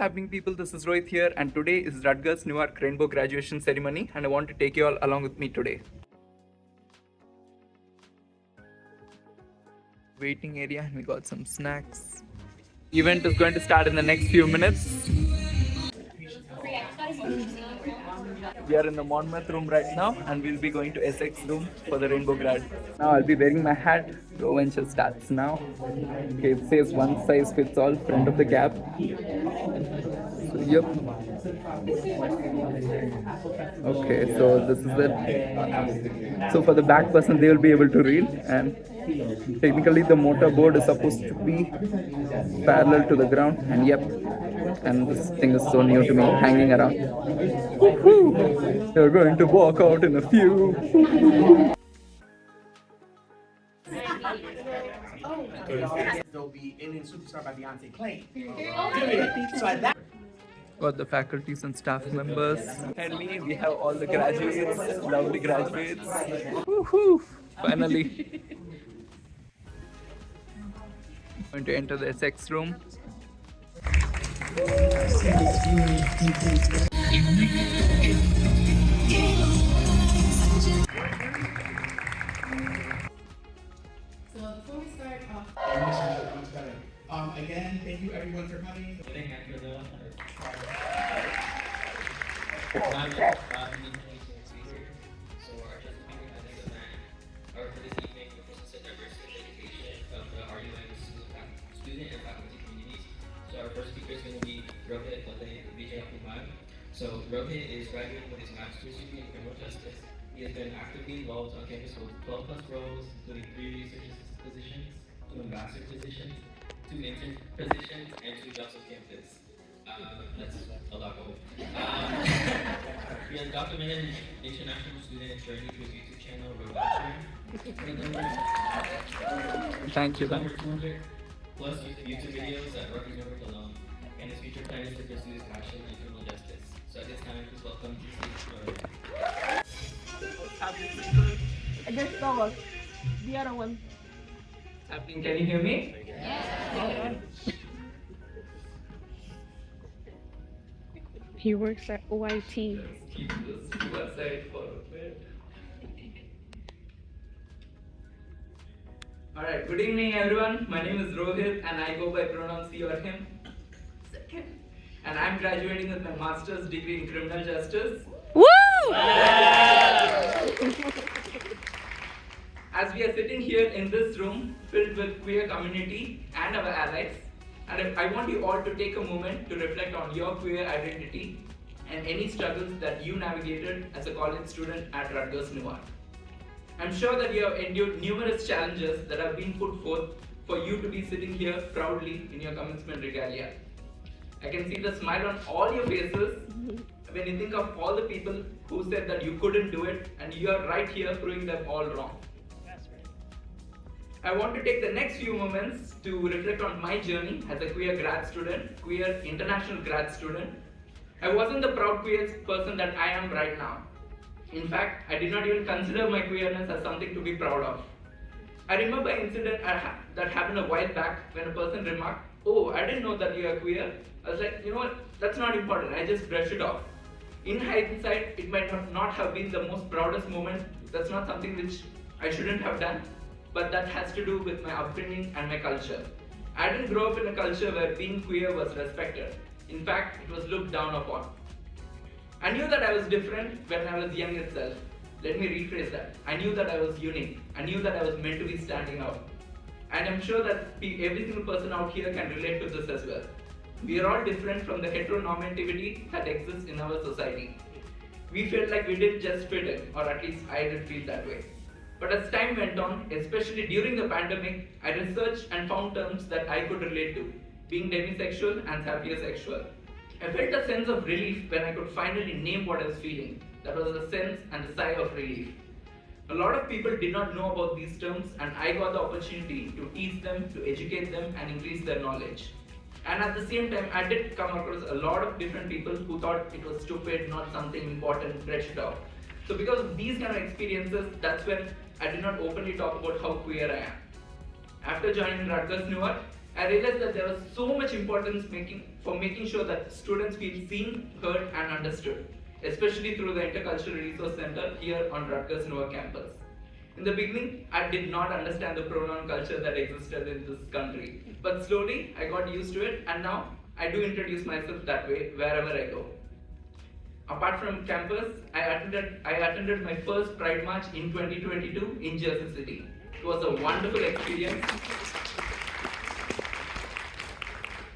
happening, people? This is Rohit here, and today is Rutgers Newark Rainbow Graduation Ceremony, and I want to take you all along with me today. Waiting area, and we got some snacks. Event is going to start in the next few minutes. We are in the Monmouth room right now, and we'll be going to Essex room for the Rainbow Grad. Now I'll be wearing my hat. Go venture starts now. Okay, it says one size fits all, front of the cap. So, yep. Okay, so this is it. So for the back person, they will be able to read, and technically the motor board is supposed to be parallel to the ground, and yep. And this thing is so new to me, hanging around. Woo-hoo! You're going to walk out in a few. They'll be Indian Superstar by Beyonce playing. Got the faculties and staff members. And me, we have all the graduates, lovely graduates. Woohoo! Finally. Going to enter the Essex room. Before we start off, again, thank you everyone for coming. Our first speaker is going to be Rohit Vijay. So Rohit is graduating with his master's degree in criminal justice. He has been actively involved on campus with 12 plus roles, including 3 research assistant positions, 2 ambassador positions, 2 intern positions, and 2 jobs on campus. That's a lot of He has documented an international student journey through his YouTube channel, Rohit. Thank you. Over 200 plus YouTube videos at Rutgers Newark alone, and his future plan is to pursue his passion in criminal justice. So at this time, please welcome Rohit. I just saw the other one. Happening, can you hear me? He works at OIT. Keep this to aside for a bit. Alright, good evening everyone. My name is Rohit and I go by pronouns he or him. And I'm graduating with my master's degree in criminal justice. Woo! As we are sitting here in this room filled with queer community and our allies, and I want you all to take a moment to reflect on your queer identity and any struggles that you navigated as a college student at Rutgers Newark. I'm sure that you have endured numerous challenges that have been put forth for you to be sitting here proudly in your commencement regalia. I can see the smile on all your faces when you think of all the people who said that you couldn't do it, and you are right here proving them all wrong. I want to take the next few moments to reflect on my journey as a queer grad student, queer international grad student. I wasn't the proud queer person that I am right now. In fact, I did not even consider my queerness as something to be proud of. I remember an incident that happened a while back when a person remarked, "Oh, I didn't know that you are queer." I was like, you know what, that's not important, I just brushed it off. In hindsight, it might not have been the most proudest moment, that's not something which I shouldn't have done, but that has to do with my upbringing and my culture. I didn't grow up in a culture where being queer was respected. In fact, it was looked down upon. I knew that I was different when I was young itself. Let me rephrase that. I knew that I was unique. I knew that I was meant to be standing out. And I'm sure that every single person out here can relate to this as well. We are all different from the heteronormativity that exists in our society. We felt like we didn't just fit in, or at least I did feel that way. But as time went on, especially during the pandemic, I researched and found terms that I could relate to, being demisexual and sapiosexual. I felt a sense of relief when I could finally name what I was feeling. That was the sense and the sigh of relief. A lot of people did not know about these terms, and I got the opportunity to teach them, to educate them, and increase their knowledge. And at the same time, I did come across a lot of different people who thought it was stupid, not something important, brushed it off. So because of these kind of experiences, that's when I did not openly talk about how queer I am. After joining Rutgers Newark, I realized that there was so much importance for making sure that students feel seen, heard, and understood, especially through the Intercultural Resource Center here on Rutgers Newark campus. In the beginning, I did not understand the pronoun culture that existed in this country, but slowly I got used to it, and now I do introduce myself that way wherever I go. Apart from campus, I attended my first Pride March in 2022 in Jersey City. It was a wonderful experience.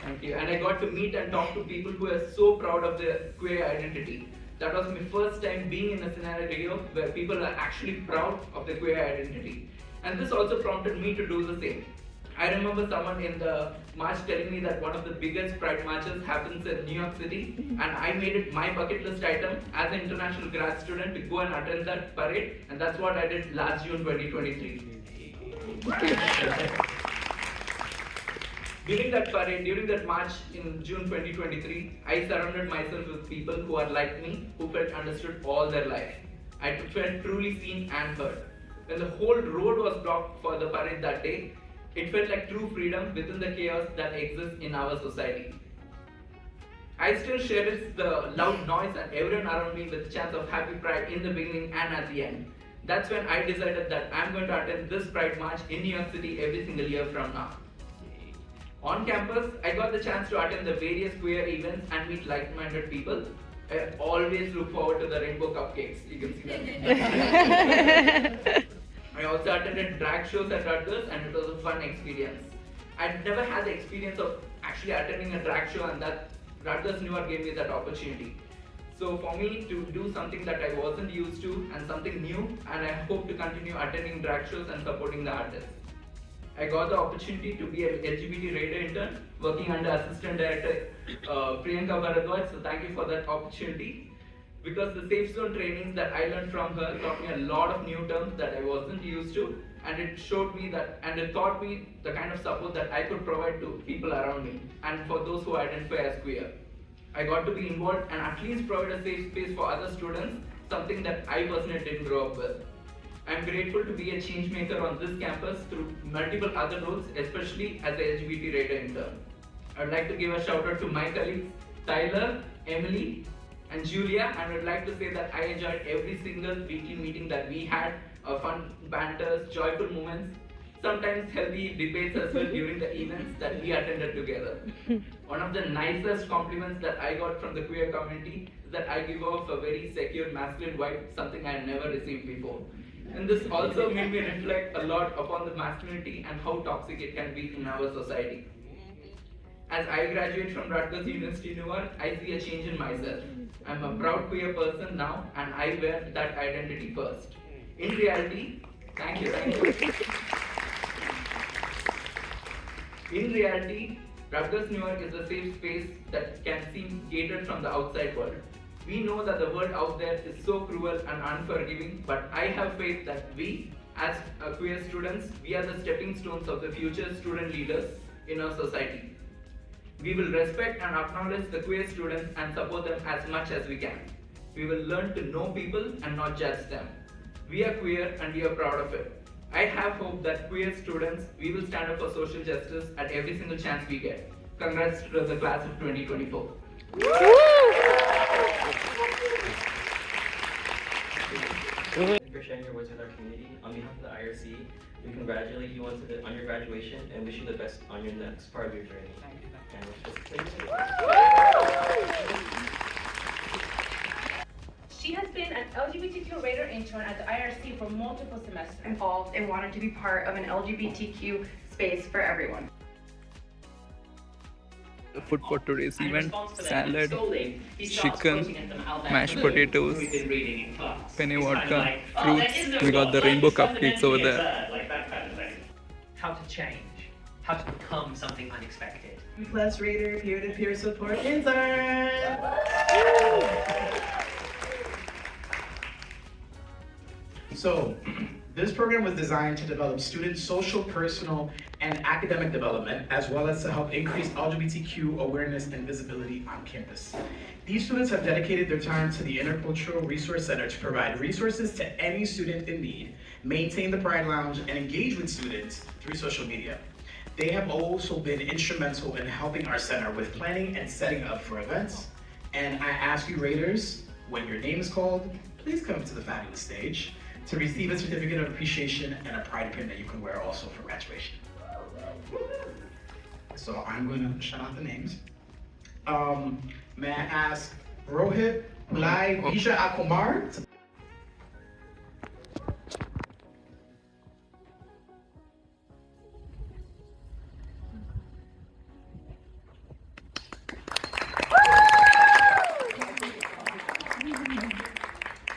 Thank you. And I got to meet and talk to people who are so proud of their queer identity. That was my first time being in a scenario where people are actually proud of their queer identity. And this also prompted me to do the same. I remember someone in the march telling me that one of the biggest Pride marches happens in New York City, and I made it my bucket list item as an international grad student to go and attend that parade, and that's what I did last June 2023. During that parade, during that march in June 2023, I surrounded myself with people who are like me, who felt understood all their life. I felt truly seen and heard. When the whole road was blocked for the parade that day, it felt like true freedom within the chaos that exists in our society. I still cherish the loud noise and everyone around me with chants of happy pride in the beginning and at the end. That's when I decided that I'm going to attend this Pride March in New York City every single year from now. On campus, I got the chance to attend the various queer events and meet like-minded people. I always look forward to the rainbow cupcakes. You can see that. I also attended drag shows at Rutgers, and it was a fun experience. I'd never had the experience of actually attending a drag show, and that Rutgers Newark gave me that opportunity. So for me to do something that I wasn't used to and something new, and I hope to continue attending drag shows and supporting the artists. I got the opportunity to be an LGBT radar intern working under Assistant Director Priyanka Bharadwaj, so thank you for that opportunity. Because the safe zone trainings that I learned from her taught me a lot of new terms that I wasn't used to, and it showed me that, and it taught me the kind of support that I could provide to people around me and for those who identify as queer. I got to be involved and at least provide a safe space for other students, something that I personally didn't grow up with. I'm grateful to be a change maker on this campus through multiple other roles, especially as a LGBT radar intern. I would like to give a shout out to my colleagues Tyler, Emily, and Julia, and I would like to say that I enjoyed every single weekly meeting that we had, fun banters, joyful moments, sometimes healthy debates as well during the events that we attended together. One of the nicest compliments that I got from the queer community is that I give off a very secure masculine vibe, something I had never received before. And this also made me reflect a lot upon the masculinity and how toxic it can be in our society. As I graduate from Rutgers University Newark, I see a change in myself. I'm a proud queer person now, and I wear that identity first. In reality, thank you. In reality, Rutgers Newark is a safe space that can seem gated from the outside world. We know that the world out there is so cruel and unforgiving, but I have faith that we, as queer students, we are the stepping stones of the future student leaders in our society. We will respect and acknowledge the queer students and support them as much as we can. We will learn to know people and not judge them. We are queer and we are proud of it. I have hope that queer students, we will stand up for social justice at every single chance we get. Congrats to the class of 2024. For sharing your words with our community. On behalf of the IRC, we congratulate you on your graduation and wish you the best on your next part of your journey. And she has been an LGBTQ radar intern at the IRC for multiple semesters. Involved and wanted to be part of an LGBTQ space for everyone. The food for today's event: salad, chicken, mashed potatoes, penne vodka, fruits. We got the rainbow cupcakes over there. Like that kind of thing. How to change, how to become something unexpected. Plus Raider peer-to-peer support intern. So, this program was designed to develop student social, personal, and academic development, as well as to help increase LGBTQ awareness and visibility on campus. These students have dedicated their time to the Intercultural Resource Center to provide resources to any student in need, maintain the Pride Lounge, and engage with students through social media. They have also been instrumental in helping our center with planning and setting up for events. And I ask you Raiders, when your name is called, please come to the fabulous stage to receive a certificate of appreciation and a pride pin that you can wear also for graduation. So I'm going to shout out the names. May I ask Rohit Blai Vijay Akumar?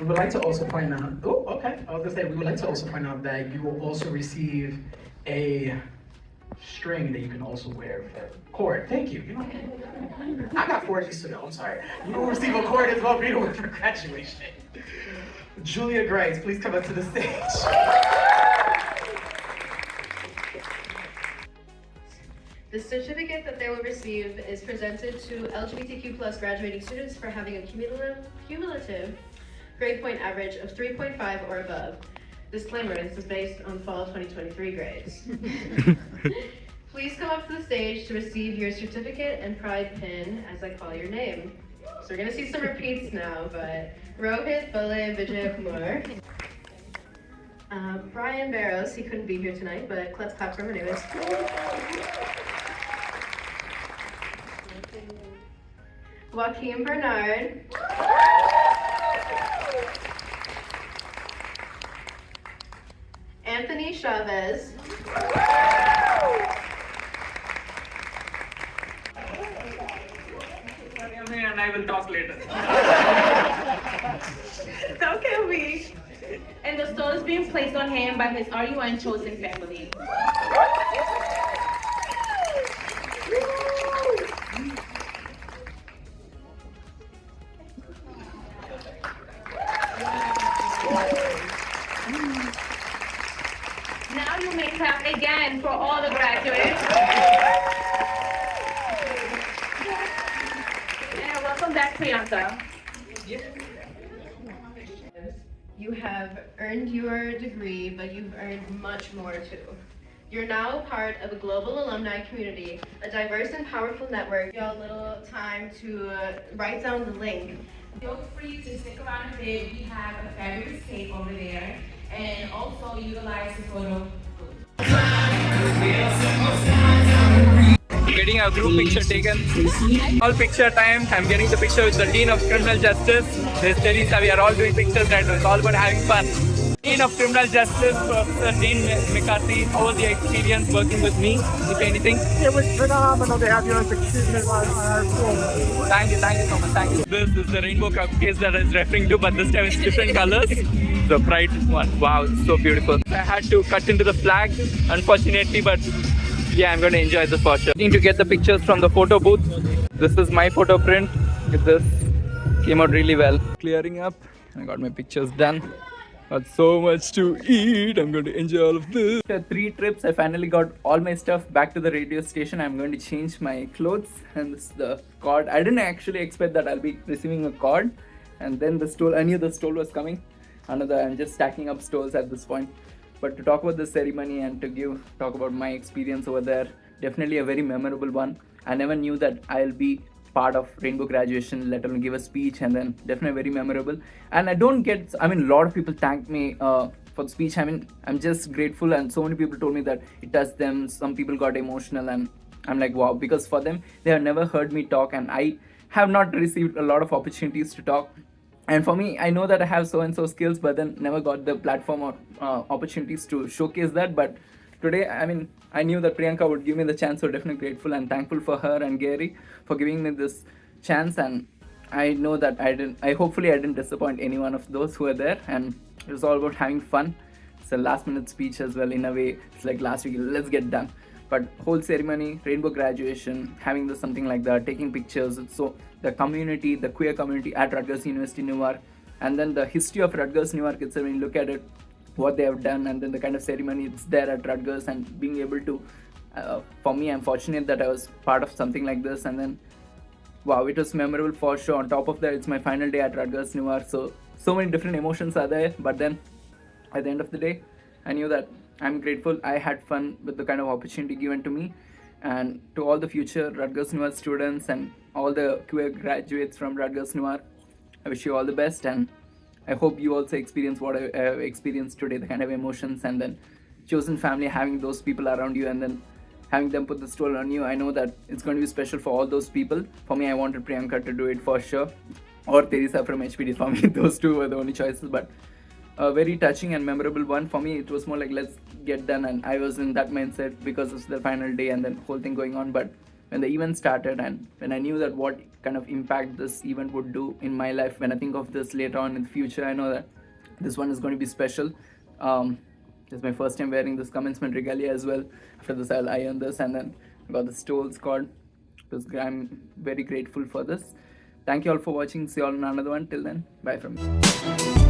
We would like to also point out, oh, okay. I was gonna say, we would like to also point out that you will also receive a string that you can also wear for cord. Thank you. You know, I got 4 G's to go, I'm sorry. You will receive a cord as well for you to wear for graduation. Julia Grace, please come up to the stage. The certificate that they will receive is presented to LGBTQ plus graduating students for having a cumulative grade point average of 3.5 or above. Disclaimer, this is based on fall 2023 grades. Please come up to the stage to receive your certificate and pride pin as I call your name. So we're gonna see some repeats now, but Rohit Bale Vijay Kumar. Brian Barrows, he couldn't be here tonight, but let's clap for him anyways. Joaquin Bernard. Anthony Chavez. And I will talk later. Don't kill me. And the stone is being placed on him by his RUN chosen family. Now you may clap again for all the graduates. And welcome back, Priyanka. You have earned your degree, but you've earned much more too. You're now part of a global alumni community, a diverse and powerful network. You have a little time to write down the link. Feel free to stick around a bit. We have a fabulous cake over there. And also utilize the photo booth. Getting a group picture taken. All picture time. I'm getting the picture with the Dean of Criminal Justice. There's Teresa. We are all doing pictures right now. It's all about having fun. Dean of Criminal Justice, Professor Dean McCarthy. How was the experience working with me, if anything? It was phenomenal to have you as a student on our school. Thank you so much, thank you. This is the rainbow cupcakes that I was referring to, but this time it's different colors. The bright one, wow, it's so beautiful. I had to cut into the flag, unfortunately, but yeah, I'm going to enjoy this for sure. Need to get the pictures from the photo booth. This is my photo print. With this, came out really well. Clearing up, I got my pictures done. Got so much to eat. I'm going to enjoy all of this. After 3 trips, I finally got all my stuff back to the radio station. I'm going to change my clothes, and this is the cord. I didn't actually expect that I'll be receiving a cord, and then the stole. I knew the stole was coming. I'm just stacking up stoles at this point. But to talk about the ceremony and to talk about my experience over there, definitely a very memorable one. I never knew that I'll be part of Rainbow graduation, let alone give a speech, and then definitely very memorable. And a lot of people thanked me for the speech. I'm just grateful, and so many people told me that it touched them. Some people got emotional, and I'm like, wow, because for them, they have never heard me talk, and I have not received a lot of opportunities to talk. And for me, I know that I have so-and-so skills, but then never got the platform or opportunities to showcase that. But today, I knew that Priyanka would give me the chance, so definitely grateful and thankful for her and Gary for giving me this chance. And I know that hopefully I didn't disappoint any one of those who were there. And it was all about having fun. It's a last-minute speech as well, in a way. It's like last week, let's get done. But whole ceremony, Rainbow graduation, having something like that, taking pictures. So the community, the queer community at Rutgers University, Newark, and then the history of Rutgers, Newark itself, when you look at it, what they have done, and then the kind of ceremony it's there at Rutgers, and being able to, for me, I'm fortunate that I was part of something like this. And then, wow, it was memorable for sure. On top of that, it's my final day at Rutgers, Newark. So many different emotions are there. But then, at the end of the day, I knew that I'm grateful I had fun with the kind of opportunity given to me. And to all the future Rutgers Newark students and all the queer graduates from Rutgers Newark, I wish you all the best, and I hope you also experience what I have experienced today, the kind of emotions, and then chosen family, having those people around you, and then having them put the stole on you. I know that it's going to be special for all those people. For me, I wanted Priyanka to do it for sure, or Teresa from HPD. For me, those two were the only choices, but a very touching and memorable one. For me, it was more like, let's get done, and I was in that mindset because it's the final day and then whole thing going on. But when the event started and when I knew that what kind of impact this event would do in my life, when I think of this later on in the future, I know that this one is going to be special. It's my first time wearing this commencement regalia as well. After this, I'll iron this, and then I got the stole squad. I'm very grateful for this. Thank you all for watching. See you all in another one. Till then, bye from me.